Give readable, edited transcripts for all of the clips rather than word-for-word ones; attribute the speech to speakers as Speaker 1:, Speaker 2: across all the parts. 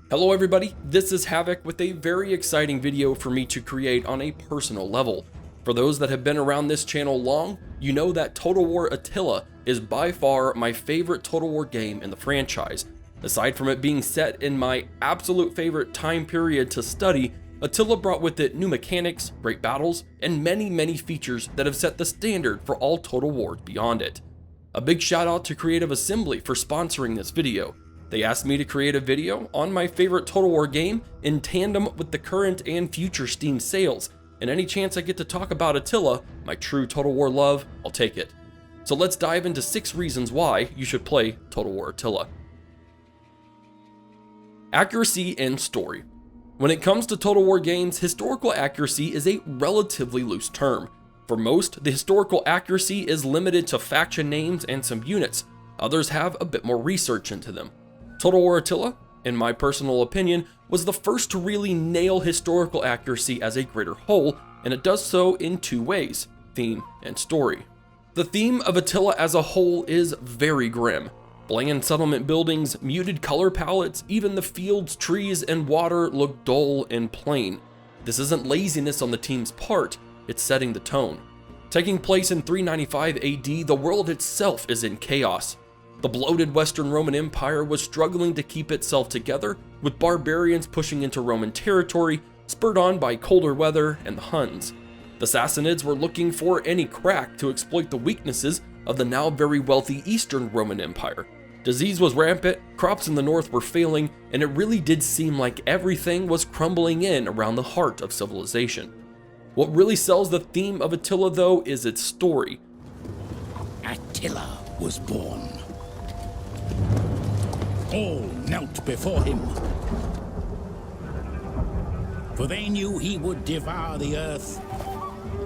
Speaker 1: Hello everybody, this is Havoc with a very exciting video for me to create on a personal level. For those that have been around this channel long, you know that Total War Attila is by far my favorite Total War game in the franchise. Aside from it being set in my absolute favorite time period to study, Attila brought with it new mechanics, great battles, and many features that have set the standard for all Total Wars beyond it. A big shout out to Creative Assembly for sponsoring this video. They asked me to create a video on my favorite Total War game in tandem with the current and future Steam sales, and any chance I get to talk about Attila, my true Total War love, I'll take it. So let's dive into 6 reasons why you should play Total War Attila. Accuracy and story. When it comes to Total War games, historical accuracy is a relatively loose term. For most, the historical accuracy is limited to faction names and some units. Others have a bit more research into them. Total War Attila, in my personal opinion, was the first to really nail historical accuracy as a greater whole, and it does so in 2 ways, theme and story. The theme of Attila as a whole is very grim. Bland settlement buildings, muted color palettes, even the fields, trees, and water look dull and plain. This isn't laziness on the team's part, it's setting the tone. Taking place in 395 AD, the world itself is in chaos. The bloated Western Roman Empire was struggling to keep itself together, with barbarians pushing into Roman territory, spurred on by colder weather and the Huns. The Sassanids were looking for any crack to exploit the weaknesses of the now very wealthy Eastern Roman Empire. Disease was rampant, crops in the north were failing, and it really did seem like everything was crumbling in around the heart of civilization. What really sells the theme of Attila, though, is its story.
Speaker 2: Attila was born. All knelt before him, for they knew he would devour the earth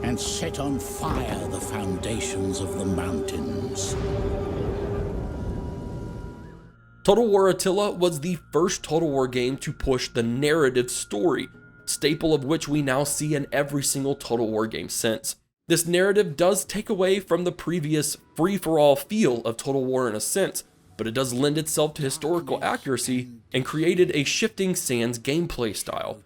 Speaker 2: and set on fire the foundations of the mountains.
Speaker 1: Total War Attila was the first Total War game to push the narrative story, staple of which we now see in every single Total War game since. This narrative does take away from the previous free-for-all feel of Total War in a sense, but it does lend itself to historical accuracy and created a shifting sands gameplay style.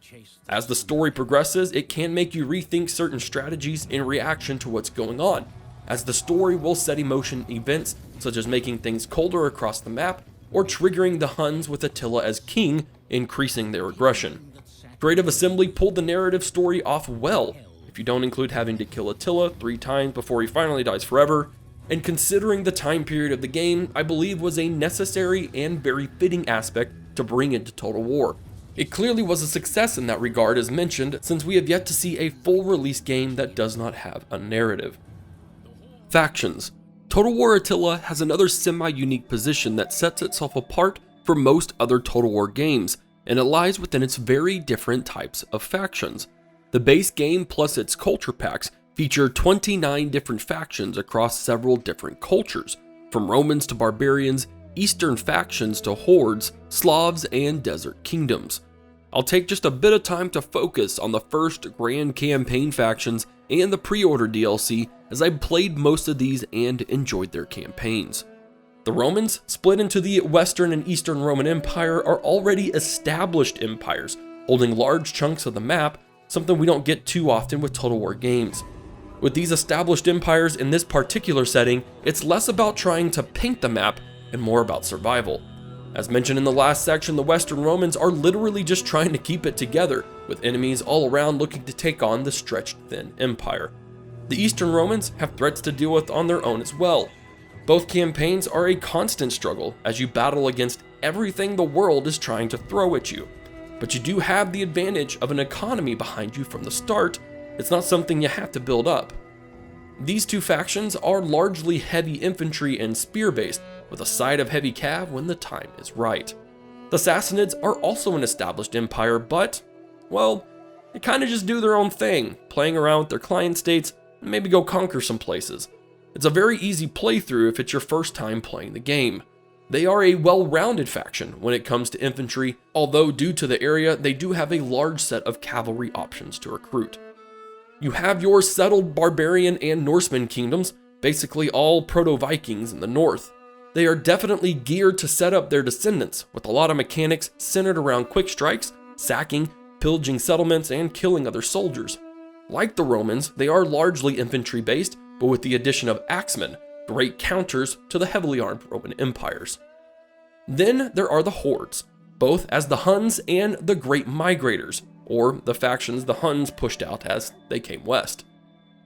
Speaker 1: As the story progresses, it can make you rethink certain strategies in reaction to what's going on, as the story will set emotion events such as making things colder across the map or triggering the Huns with Attila as king, increasing their aggression. Creative Assembly pulled the narrative story off well, if you don't include having to kill Attila 3 times before he finally dies forever, and considering the time period of the game, I believe was a necessary and very fitting aspect to bring into Total War. It clearly was a success in that regard as mentioned, since we have yet to see a full release game that does not have a narrative. Factions. Total War Attila has another semi-unique position that sets itself apart from most other Total War games, and it lies within its very different types of factions. The base game plus its culture packs feature 29 different factions across several different cultures, from Romans to barbarians, Eastern factions to hordes, Slavs, and desert kingdoms. I'll take just a bit of time to focus on the first grand campaign factions and the pre-order DLC, as I played most of these and enjoyed their campaigns. The Romans, split into the Western and Eastern Roman Empire, are already established empires, holding large chunks of the map, something we don't get too often with Total War games. With these established empires in this particular setting, it's less about trying to paint the map and more about survival. As mentioned in the last section, the Western Romans are literally just trying to keep it together, with enemies all around looking to take on the stretched thin empire. The Eastern Romans have threats to deal with on their own as well. Both campaigns are a constant struggle as you battle against everything the world is trying to throw at you. But you do have the advantage of an economy behind you from the start. It's not something you have to build up. These 2 factions are largely heavy infantry and spear based, with a side of heavy cav when the time is right. The Sassanids are also an established empire, but, well, they kinda just do their own thing, playing around with their client states and maybe go conquer some places. It's a very easy playthrough if it's your first time playing the game. They are a well-rounded faction when it comes to infantry, although due to the area, they do have a large set of cavalry options to recruit. You have your settled barbarian and Norseman kingdoms, basically all proto-Vikings in the north. they are definitely geared to set up their descendants, with a lot of mechanics centered around quick strikes, sacking, pillaging settlements, and killing other soldiers. Like the Romans, they are largely infantry based, but with the addition of axemen, great counters to the heavily armed Roman empires. Then there are the hordes, both as the Huns and the Great Migrators, or the factions the Huns pushed out as they came west.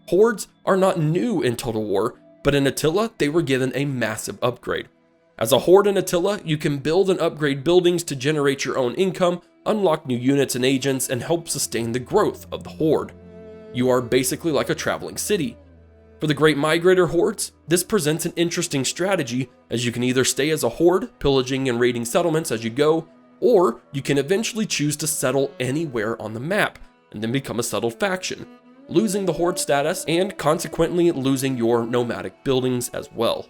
Speaker 1: Hordes are not new in Total War, but in Attila they were given a massive upgrade. As a horde in Attila, you can build and upgrade buildings to generate your own income, unlock new units and agents, and help sustain the growth of the horde. You are basically like a traveling city. For the Great Migrator hordes, this presents an interesting strategy, as you can either stay as a horde, pillaging and raiding settlements as you go, or you can eventually choose to settle anywhere on the map, and then become a settled faction, losing the horde status and consequently losing your nomadic buildings as well.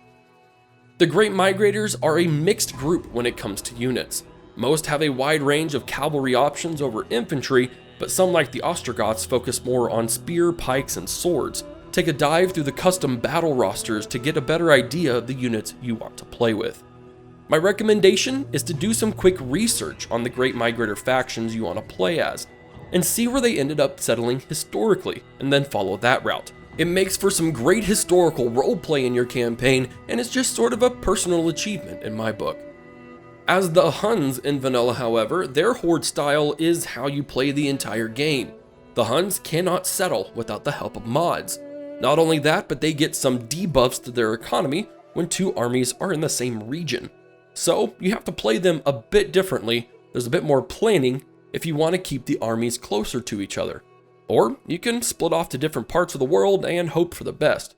Speaker 1: The Great Migrators are a mixed group when it comes to units. Most have a wide range of cavalry options over infantry, but some like the Ostrogoths focus more on spear, pikes, and swords. Take a dive through the custom battle rosters to get a better idea of the units you want to play with. My recommendation is to do some quick research on the Great Migrator factions you want to play as, and see where they ended up settling historically, and then follow that route. It makes for some great historical roleplay in your campaign, and it's just sort of a personal achievement in my book. As the Huns in vanilla, however, their horde style is how you play the entire game. The Huns cannot settle without the help of mods. Not only that, but they get some debuffs to their economy when two armies are in the same region. So you have to play them a bit differently. There's a bit more planning if you want to keep the armies closer to each other. Or you can split off to different parts of the world and hope for the best.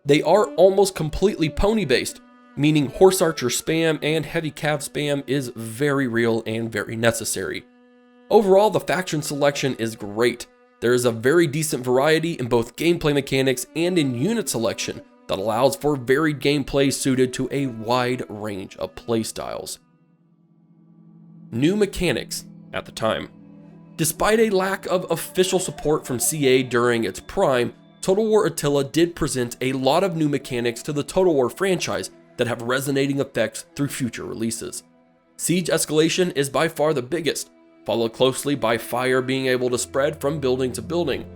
Speaker 1: They are almost completely pony based, meaning horse archer spam and heavy cav spam is very real and very necessary. Overall, the faction selection is great. There is a very decent variety in both gameplay mechanics and in unit selection that allows for varied gameplay suited to a wide range of playstyles. New mechanics at the time. Despite a lack of official support from CA during its prime, Total War Attila did present a lot of new mechanics to the Total War franchise that have resonating effects through future releases. Siege escalation is by far the biggest, followed closely by fire being able to spread from building to building.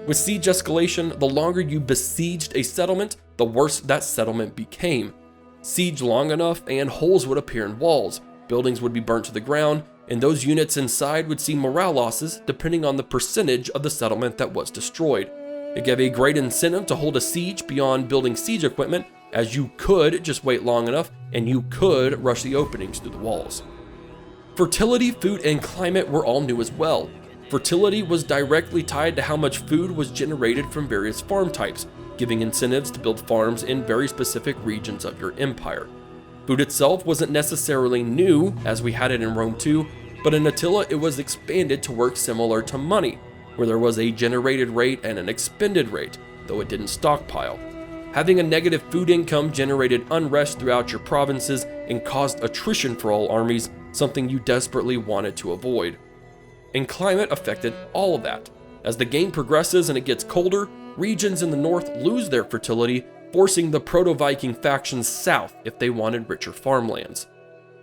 Speaker 1: With siege escalation, the longer you besieged a settlement, the worse that settlement became. Siege long enough and holes would appear in walls, buildings would be burnt to the ground, and those units inside would see morale losses depending on the percentage of the settlement that was destroyed. It gave a great incentive to hold a siege beyond building siege equipment, as you could just wait long enough and you could rush the openings through the walls. Fertility, food, and climate were all new as well. Fertility was directly tied to how much food was generated from various farm types, giving incentives to build farms in very specific regions of your empire. Food itself wasn't necessarily new, as we had it in Rome too, but in Attila it was expanded to work similar to money, where there was a generated rate and an expended rate, though it didn't stockpile. Having a negative food income generated unrest throughout your provinces and caused attrition for all armies, something you desperately wanted to avoid. And climate affected all of that. As the game progresses and it gets colder, regions in the north lose their fertility, forcing the Proto-Viking factions south if they wanted richer farmlands.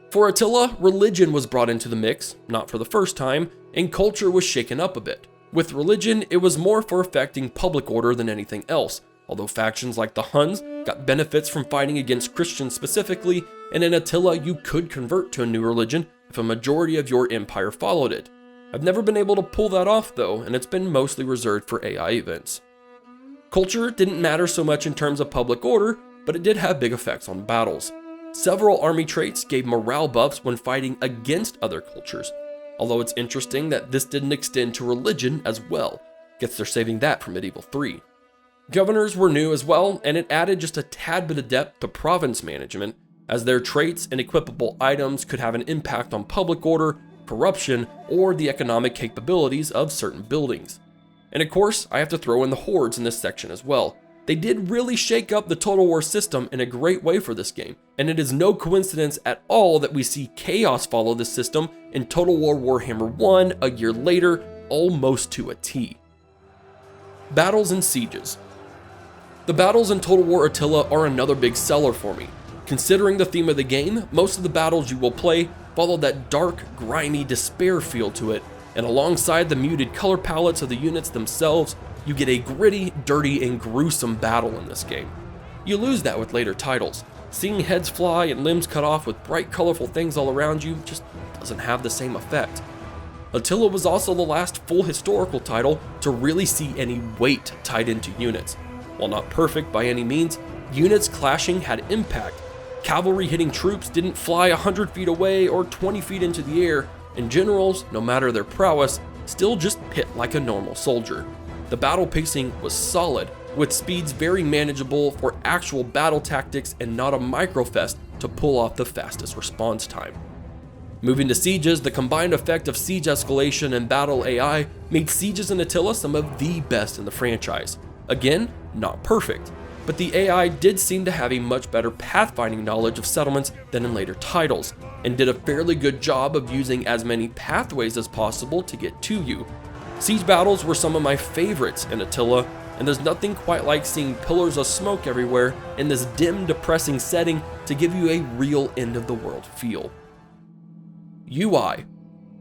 Speaker 1: For Attila, religion was brought into the mix, not for the first time, and culture was shaken up a bit. With religion, it was more for affecting public order than anything else, although factions like the Huns got benefits from fighting against Christians specifically, and in Attila you could convert to a new religion if a majority of your empire followed it. I've never been able to pull that off though, and it's been mostly reserved for AI events. Culture didn't matter so much in terms of public order, but it did have big effects on battles. Several army traits gave morale buffs when fighting against other cultures, although it's interesting that this didn't extend to religion as well. Guess they're saving that for Medieval 3. Governors were new as well, and it added just a tad bit of depth to province management, as their traits and equipable items could have an impact on public order, corruption, or the economic capabilities of certain buildings. And of course, I have to throw in the hordes in this section as well. They did really shake up the Total War system in a great way for this game, and it is no coincidence at all that we see Chaos follow this system in Total War Warhammer 1 a year later, almost to a T. Battles and sieges. The battles in Total War Attila are another big seller for me. Considering the theme of the game, most of the battles you will play follow that dark, grimy despair feel to it, and alongside the muted color palettes of the units themselves, you get a gritty, dirty, and gruesome battle in this game. You lose that with later titles. Seeing heads fly and limbs cut off with bright, colorful things all around you just doesn't have the same effect. Attila was also the last full historical title to really see any weight tied into units. While not perfect by any means, units clashing had impact. Cavalry hitting troops didn't fly 100 feet away or 20 feet into the air, and generals, no matter their prowess, still just hit like a normal soldier. The battle pacing was solid, with speeds very manageable for actual battle tactics and not a microfest to pull off the fastest response time. Moving to sieges, the combined effect of siege escalation and battle AI made sieges in Attila some of the best in the franchise. Again, not perfect, but the AI did seem to have a much better pathfinding knowledge of settlements than in later titles, and did a fairly good job of using as many pathways as possible to get to you. Siege battles were some of my favorites in Attila, and there's nothing quite like seeing pillars of smoke everywhere in this dim, depressing setting to give you a real end-of-the-world feel. UI.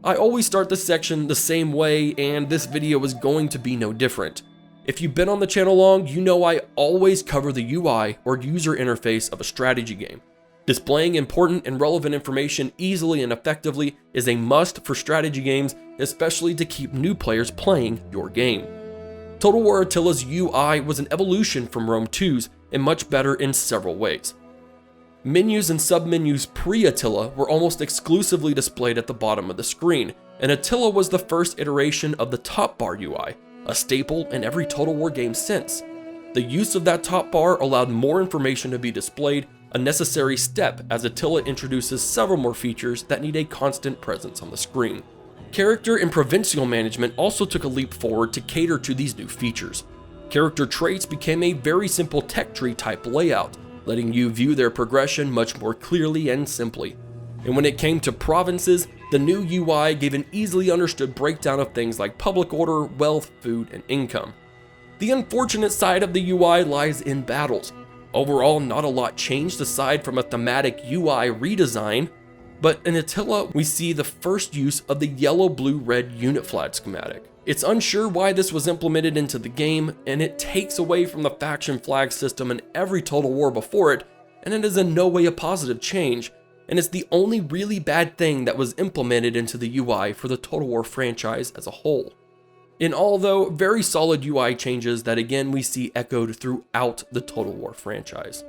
Speaker 1: I always start this section the same way, and this video is going to be no different. If you've been on the channel long, you know I always cover the UI or user interface of a strategy game. Displaying important and relevant information easily and effectively is a must for strategy games, especially to keep new players playing your game. Total War Attila's UI was an evolution from Rome 2's and much better in several ways. Menus and submenus pre-Attila were almost exclusively displayed at the bottom of the screen, and Attila was the first iteration of the top bar UI, a staple in every Total War game since. The use of that top bar allowed more information to be displayed, a necessary step as Attila introduces several more features that need a constant presence on the screen. Character and provincial management also took a leap forward to cater to these new features. Character traits became a very simple tech tree type layout, letting you view their progression much more clearly and simply. And when it came to provinces, the new UI gave an easily understood breakdown of things like public order, wealth, food, and income. The unfortunate side of the UI lies in battles. Overall, not a lot changed aside from a thematic UI redesign, but in Attila, we see the first use of the yellow, blue, red unit flag schematic. It's unsure why this was implemented into the game, and it takes away from the faction flag system in every Total War before it, and it is in no way a positive change, and it's the only really bad thing that was implemented into the UI for the Total War franchise as a whole. In all though, very solid UI changes that again we see echoed throughout the Total War franchise.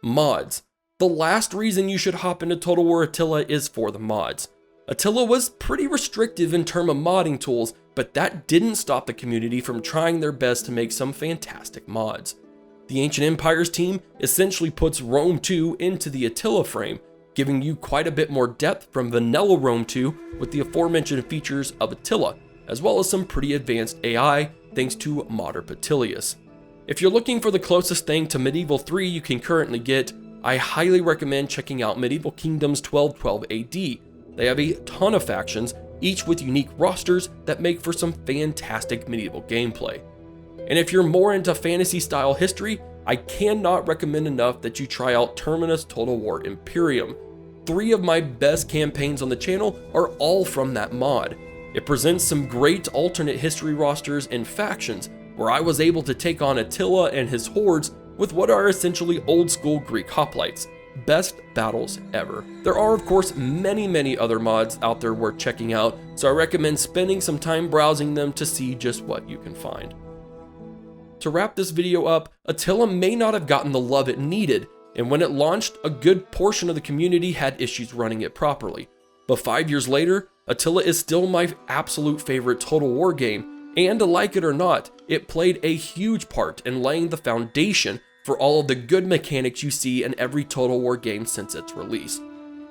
Speaker 1: Mods. The last reason you should hop into Total War Attila is for the mods. Attila was pretty restrictive in terms of modding tools, but that didn't stop the community from trying their best to make some fantastic mods. The Ancient Empires team essentially puts Rome 2 into the Attila frame, giving you quite a bit more depth from vanilla Rome 2 with the aforementioned features of Attila, as well as some pretty advanced AI thanks to Modern Petilius. If you're looking for the closest thing to Medieval 3 you can currently get, I highly recommend checking out Medieval Kingdoms 1212 AD. They have a ton of factions, each with unique rosters that make for some fantastic medieval gameplay. And if you're more into fantasy style history, I cannot recommend enough that you try out Terminus Total War Imperium. 3 of my best campaigns on the channel are all from that mod. It presents some great alternate history rosters and factions, where I was able to take on Attila and his hordes with what are essentially old school Greek hoplites. Best battles ever. There are of course many other mods out there worth checking out, so I recommend spending some time browsing them to see just what you can find. To wrap this video up, Attila may not have gotten the love it needed, and when it launched, a good portion of the community had issues running it properly. But 5 years later, Attila is still my absolute favorite Total War game, and like it or not, it played a huge part in laying the foundation for all of the good mechanics you see in every Total War game since its release.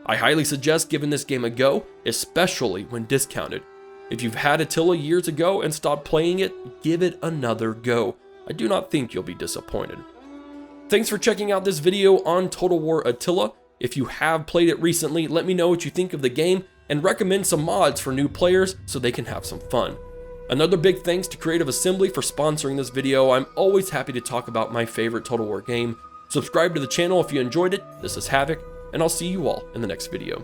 Speaker 1: I highly suggest giving this game a go, especially when discounted. If you've had Attila years ago and stopped playing it, give it another go. I do not think you'll be disappointed. Thanks for checking out this video on Total War Attila. If you have played it recently, let me know what you think of the game and recommend some mods for new players so they can have some fun. Another big thanks to Creative Assembly for sponsoring this video. I'm always happy to talk about my favorite Total War game, Subscribe to the channel if you enjoyed it. This is Havoc, and I'll see you all in the next video.